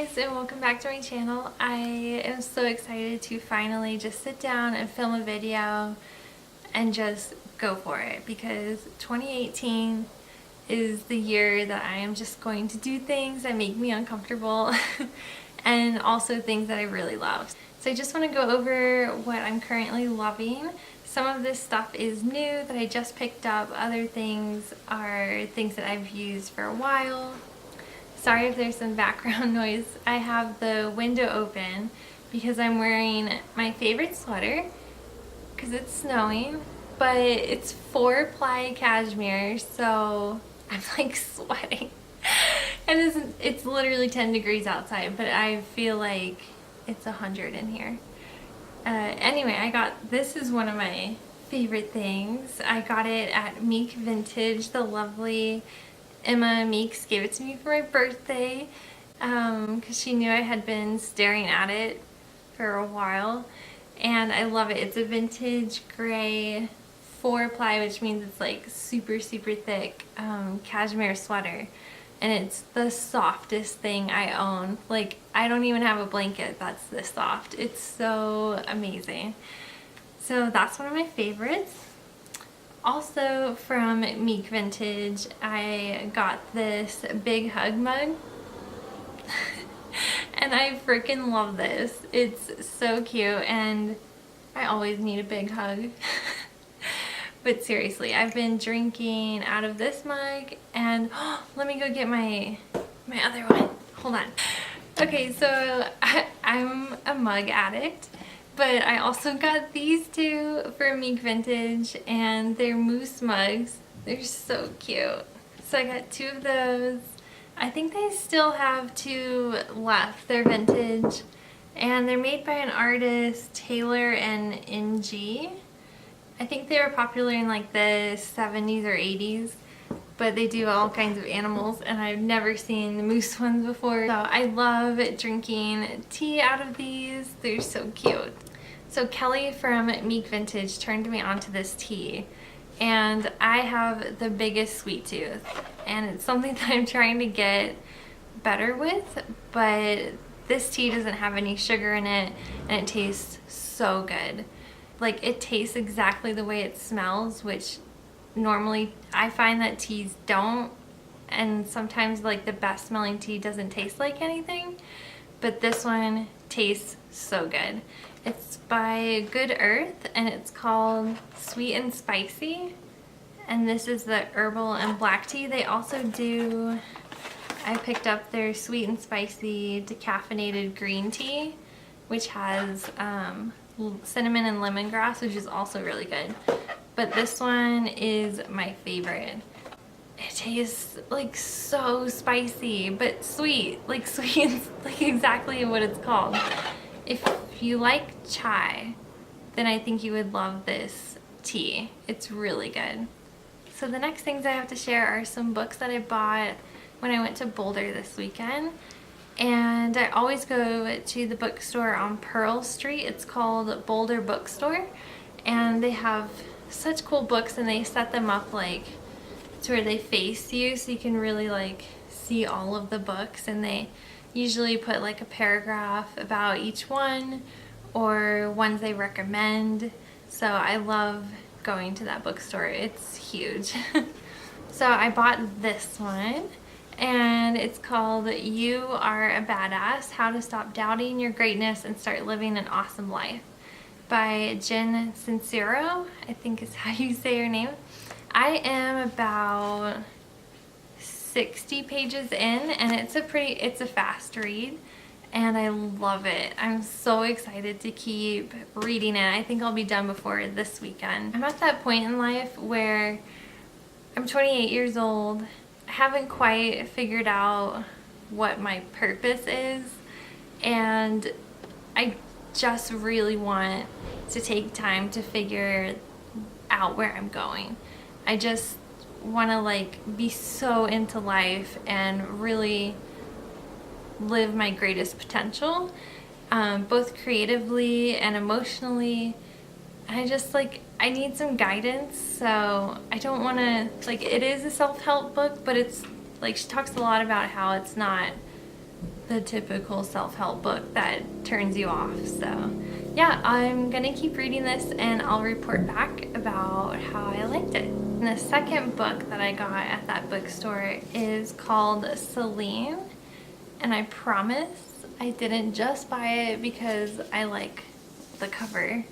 guys, and welcome back to my channel. I am so excited to finally just sit down and film a video and just go for it, because 2018 is the year that I am just going to do things that make me uncomfortable and also things that I really love. So I just want to go over what I'm currently loving. Some of this stuff is new that I just picked up. Other things are things that I've used for a while. Sorry if there's some background noise. I have the window open because I'm wearing my favorite sweater because it's snowing, but it's 4-ply cashmere, so I'm like sweating. And it's literally 10 degrees outside, but I feel like it's 100 in here. Anyway, this is one of my favorite things. I got it at Meek Vintage. The lovely Emma Meeks gave it to me for my birthday because she knew I had been staring at it for a while, and I love it. It's a vintage gray 4-ply, which means it's like super thick cashmere sweater, and it's the softest thing I own. Like, I don't even have a blanket that's this soft. It's so amazing. So that's one of my favorites. Also from Meek Vintage, I got this big hug mug and I freaking love this. It's so cute and I always need a big hug. But seriously, I've been drinking out of this mug, and let me go get my other one. Hold on. Okay, so I'm a mug addict. But I also got these two for Meek Vintage, and they're moose mugs. They're so cute. So I got 2 of those. I think they still have 2 left. They're vintage, and they're made by an artist, Taylor and NG. I think they were popular in like the 70s or 80s, but they do all kinds of animals, and I've never seen the moose ones before. So I love drinking tea out of these. They're so cute. So Kelly from Meek Vintage turned me onto this tea, and I have the biggest sweet tooth, and it's something that I'm trying to get better with, but this tea doesn't have any sugar in it, and it tastes so good. Like, it tastes exactly the way it smells, which normally I find that teas don't, and sometimes like the best smelling tea doesn't taste like anything, but this one tastes so good. It's by Good Earth, and it's called Sweet and Spicy, and this is the herbal and black tea. They also do, I picked up their Sweet and Spicy decaffeinated green tea, which has cinnamon and lemongrass, which is also really good. But this one is my favorite. It tastes like so spicy, but sweet. Like sweet, like exactly what it's called. If you like chai, then I think you would love this tea. It's really good. So the next things I have to share are some books that I bought when I went to Boulder this weekend. And I always go to the bookstore on Pearl Street. It's called Boulder Bookstore, and they have such cool books, and they set them up like to where they face you, so you can really like see all of the books, and they usually put like a paragraph about each one or ones they recommend. So I love going to that bookstore. It's huge. So I bought this one, and it's called You Are a Badass: How to Stop Doubting Your Greatness and Start Living an Awesome Life by Jen Sincero, I think is how you say her name. I am about 60 pages in, and it's a fast read, and I love it. I'm so excited to keep reading it. I think I'll be done before this weekend. I'm at that point in life where I'm 28 years old. I haven't quite figured out what my purpose is, and I just really want to take time to figure out where I'm going. I just want to like be so into life and really live my greatest potential, both creatively and emotionally. And I need some guidance, so I don't want to, like, it is a self-help book, but it's like, she talks a lot about how it's not the typical self-help book that turns you off. So yeah, I'm gonna keep reading this and I'll report back about how I liked it. And the second book that I got at that bookstore is called Celine, and I promise I didn't just buy it because I like the cover.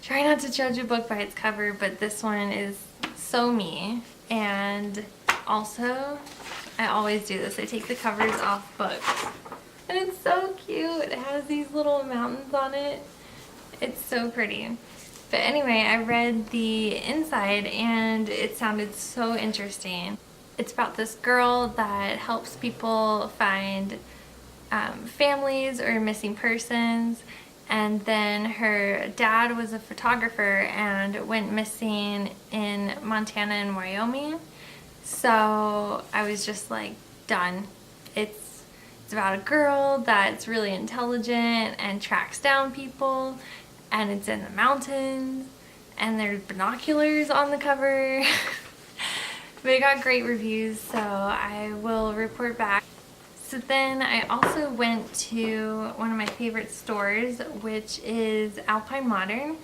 Try not to judge a book by its cover, but this one is so me. And also, I always do this. I take the covers off books. And it's so cute. It has these little mountains on it. It's so pretty. But anyway, I read the inside and it sounded so interesting. It's about this girl that helps people find families or missing persons. And then her dad was a photographer and went missing in Montana and Wyoming. So I was just like, done. It's about a girl that's really intelligent and tracks down people, and it's in the mountains, and there's binoculars on the cover. But it got great reviews, so I will report back. So then I also went to one of my favorite stores, which is Alpine Modern,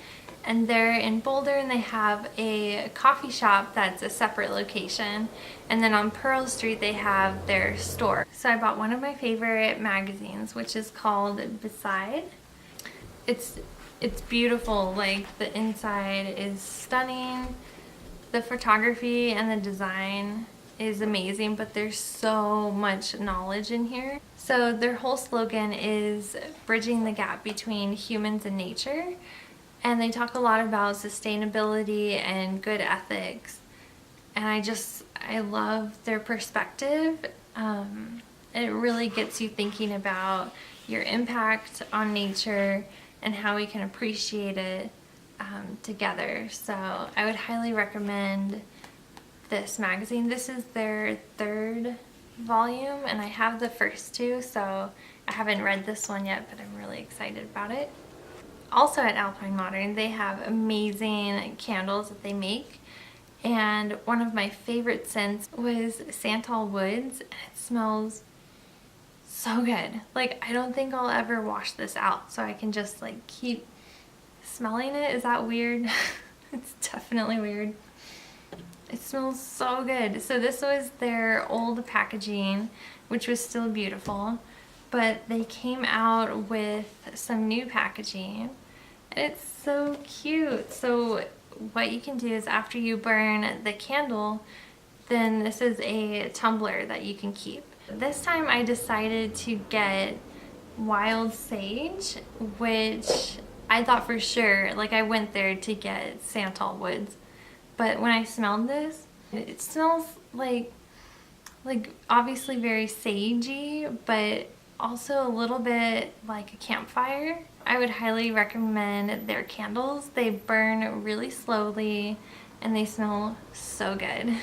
and they're in Boulder, and they have a coffee shop that's a separate location, and then on Pearl Street they have their store. So I bought one of my favorite magazines, which is called Beside. It's beautiful. Like, the inside is stunning, the photography and the design is amazing, but there's so much knowledge in here. So their whole slogan is bridging the gap between humans and nature, and they talk a lot about sustainability and good ethics, and I love their perspective. It really gets you thinking about your impact on nature and how we can appreciate it together. So I would highly recommend this magazine. This is their third volume, and I have the first two, so I haven't read this one yet, but I'm really excited about it. Also at Alpine Modern, they have amazing candles that they make, and one of my favorite scents was Santal Woods, and it smells so good. Like, I don't think I'll ever wash this out, so I can just like keep smelling it. Is that weird? It's definitely weird. It smells so good. So this was their old packaging, which was still beautiful, but they came out with some new packaging, and it's so cute. So what you can do is, after you burn the candle, then this is a tumbler that you can keep. This time I decided to get wild sage, which I thought for sure, like, I went there to get Santal Woods. But when I smelled this, it smells like obviously very sagey, but also a little bit like a campfire. I would highly recommend their candles. They burn really slowly and they smell so good.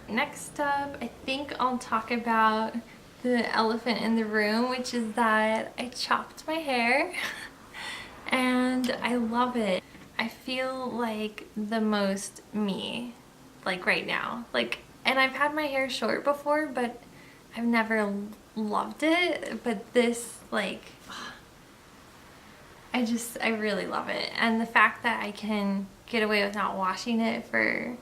Next up, I think I'll talk about the elephant in the room, which is that I chopped my hair and I love it. I feel like the most me, like, right now. Like, and I've had my hair short before, but I've never loved it. But this, like, I really love it. And the fact that I can get away with not washing it for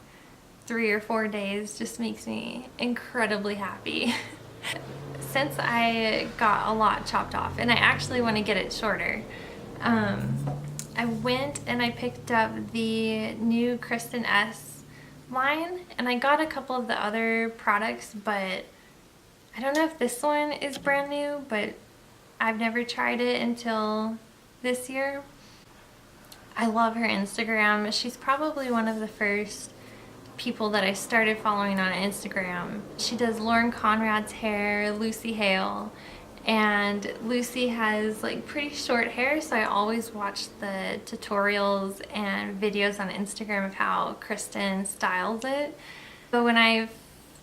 3 or 4 days just makes me incredibly happy. Since I got a lot chopped off, and I actually want to get it shorter, I went and I picked up the new Kristen S line, and I got a couple of the other products, but I don't know if this one is brand new, but I've never tried it until this year. I love her Instagram. She's probably one of the first people that I started following on Instagram. She does Lauren Conrad's hair, Lucy Hale, and Lucy has like pretty short hair, so I always watch the tutorials and videos on Instagram of how Kristen styles it. But when I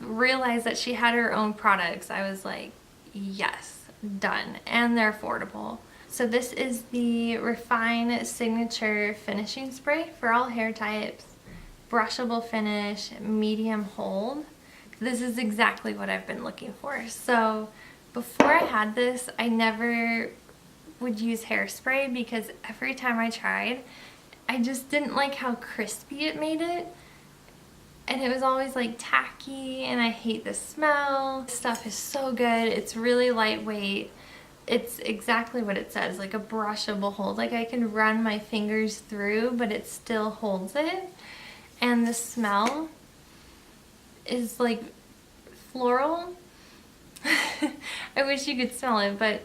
realized that she had her own products, I was like, yes, done. And they're affordable. So this is the Refine Signature Finishing Spray for all hair types. Brushable finish, medium hold. This is exactly what I've been looking for. So Before I had this, I never would use hairspray because every time I tried, I just didn't like how crispy it made it. And it was always like tacky, and I hate the smell. This stuff is so good. It's really lightweight. It's exactly what it says, like a brushable hold. Like I can run my fingers through, but it still holds it. And the smell is like floral. I wish you could smell it, but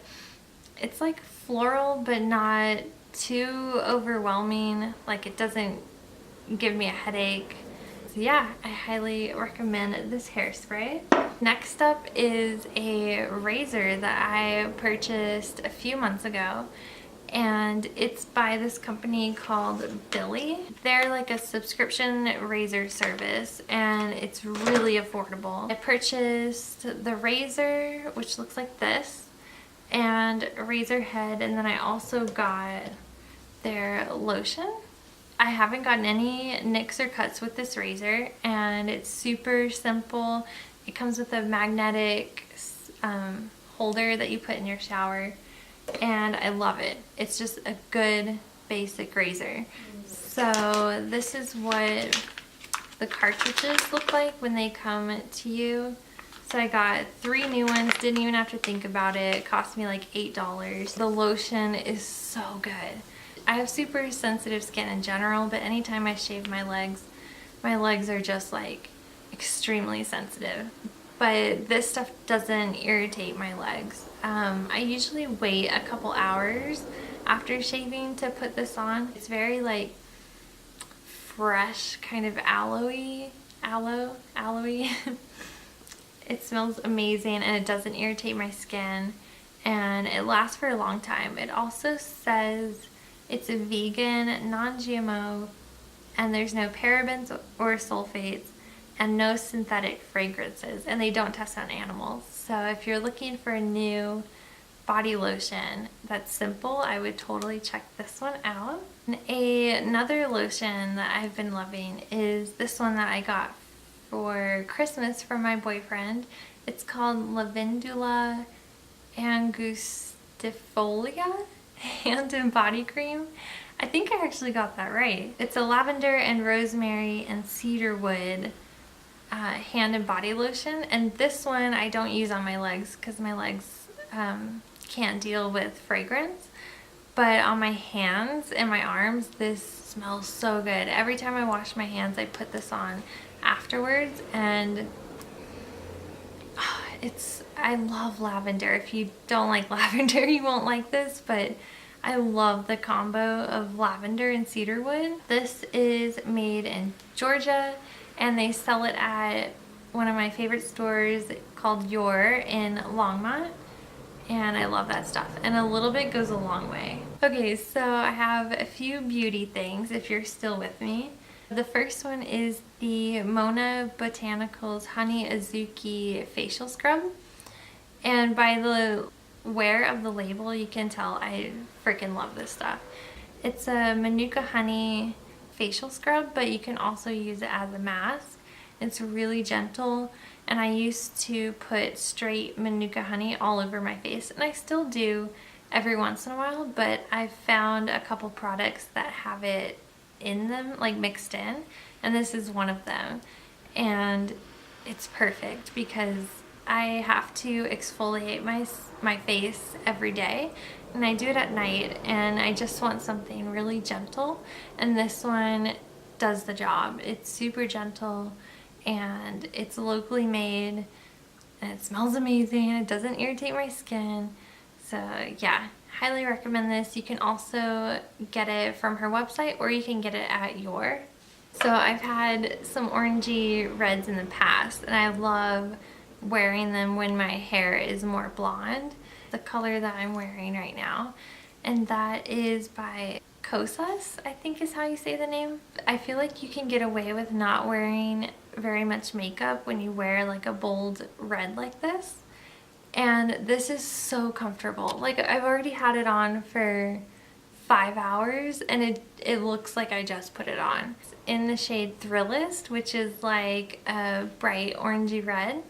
it's like floral, but not too overwhelming. Like it doesn't give me a headache. So yeah, I highly recommend this hairspray. Next up is a razor that I purchased a few months ago, and it's by this company called Billy. They're like a subscription razor service, and it's really affordable. I purchased the razor, which looks like this, and a razor head, and then I also got their lotion. I haven't gotten any nicks or cuts with this razor, and it's super simple. It comes with a magnetic holder that you put in your shower, and I love it. It's just a good basic razor. So this is what the cartridges look like when they come to you. So I got 3 new ones, didn't even have to think about it. It cost me like $8. The lotion is so good. I have super sensitive skin in general, but anytime I shave my legs are just like extremely sensitive. But this stuff doesn't irritate my legs. I usually wait a couple hours after shaving to put this on. It's very like fresh, kind of aloe-y. It smells amazing, and it doesn't irritate my skin, and it lasts for a long time. It also says it's a vegan, non-GMO, and there's no parabens or sulfates, and no synthetic fragrances, and they don't test on animals. So if you're looking for a new body lotion that's simple, I would totally check this one out. Another lotion that I've been loving is this one that I got for Christmas from my boyfriend. It's called Lavandula angustifolia hand and body cream. I think I actually got that right. It's a lavender and rosemary and cedarwood hand and body lotion, and this one I don't use on my legs because my legs can't deal with fragrance, but on my hands and my arms this smells so good. Every time I wash my hands I put this on afterwards, and I love lavender. If you don't like lavender you won't like this, but I love the combo of lavender and cedarwood. This is made in Georgia, and they sell it at one of my favorite stores called Your in Longmont, and I love that stuff, and a little bit goes a long way. Okay, so I have a few beauty things if you're still with me. The first one is the Mona Botanicals Honey Azuki Facial Scrub, and by the wear of the label you can tell I freaking love this stuff. It's a Manuka honey facial scrub, but you can also use it as a mask. It's really gentle, and I used to put straight Manuka honey all over my face, and I still do every once in a while, but I've found a couple products that have it in them, like mixed in, and this is one of them, and it's perfect because I have to exfoliate my face every day, and I do it at night, and I just want something really gentle, and this one does the job. It's super gentle, and it's locally made, and it smells amazing. It doesn't irritate my skin. So yeah, highly recommend this. You can also get it from her website, or you can get it at Your. So I've had some orangey reds in the past, and I love wearing them when my hair is more blonde. The color that I'm wearing right now, and that is by Kosas, I think is how you say the name. I feel like you can get away with not wearing very much makeup when you wear like a bold red like this, and this is so comfortable. Like I've already had it on for 5 hours, and it looks like I just put it on. It's in the shade Thrillist, which is like a bright orangey red.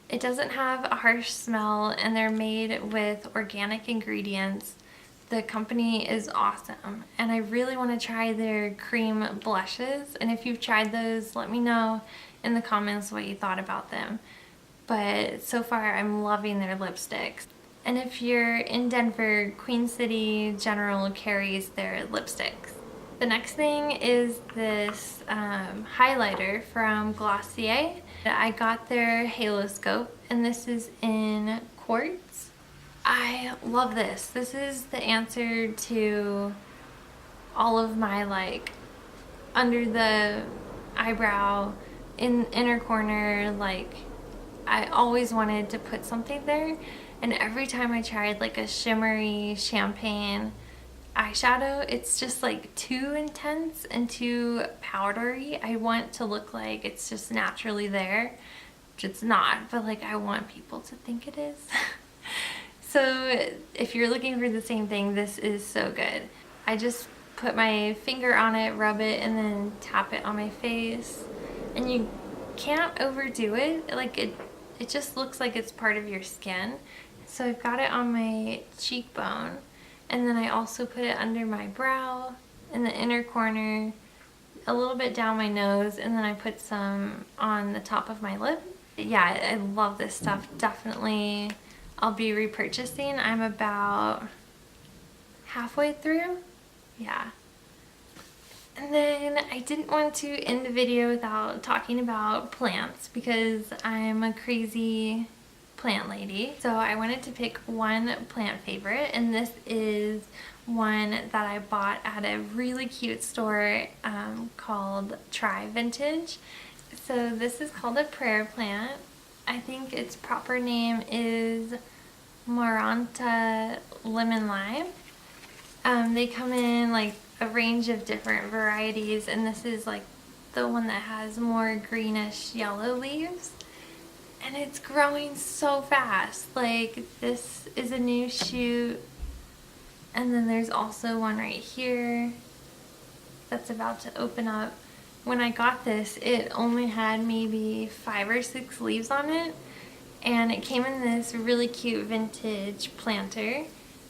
It doesn't have a harsh smell, and they're made with organic ingredients. The company is awesome, and I really want to try their cream blushes, and if you've tried those, let me know in the comments what you thought about them. But so far I'm loving their lipsticks. And if you're in Denver, Queen City General carries their lipsticks. The next thing is this highlighter from Glossier. I got their Halo Scope, and this is in quartz. I love this. This is the answer to all of my like under the eyebrow, in inner corner, like I always wanted to put something there, and every time I tried like a shimmery champagne eyeshadow, it's just like too intense and too powdery. I want to look like it's just naturally there, which it's not, but like I want people to think it is. So if you're looking for the same thing, this is so good. I just put my finger on it, rub it, and then tap it on my face. And you can't overdo it. Like it just looks like it's part of your skin. So I've got it on my cheekbone, and then I also put it under my brow, in the inner corner, a little bit down my nose, and then I put some on the top of my lip. Yeah, I love this stuff. Definitely I'll be repurchasing. I'm about halfway through. Yeah. And then I didn't want to end the video without talking about plants, because I'm a crazy plant lady. So I wanted to pick one plant favorite, and this is one that I bought at a really cute store called Try Vintage. So this is called a prayer plant. I think its proper name is Maranta Lemon Lime. They come in like a range of different varieties, and this is like the one that has more greenish yellow leaves, and it's growing so fast. Like this is a new shoot, and then there's also one right here that's about to open up. When I got this, it only had maybe 5 or 6 leaves on it, and it came in this really cute vintage planter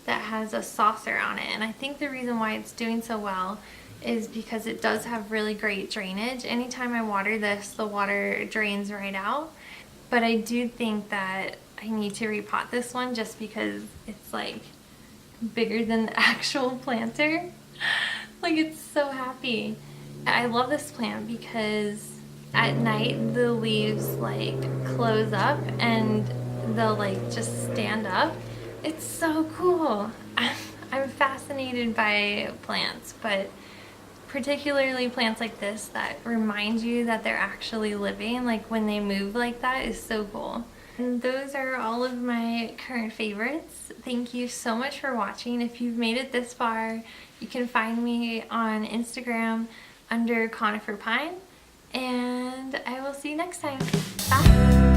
that has a saucer on it. And I think the reason why it's doing so well is because it does have really great drainage. Anytime I water this, the water drains right out. But I do think that I need to repot this one just because it's like bigger than the actual planter. Like it's so happy. I love this plant because at night the leaves like close up and they'll like just stand up. It's so cool. I'm fascinated by plants, but particularly plants like this that remind you that they're actually living, like when they move like that, is so cool. And those are all of my current favorites. Thank you so much for watching. If you've made it this far, you can find me on Instagram under CONIFER PINE, and I will see you next time. Bye!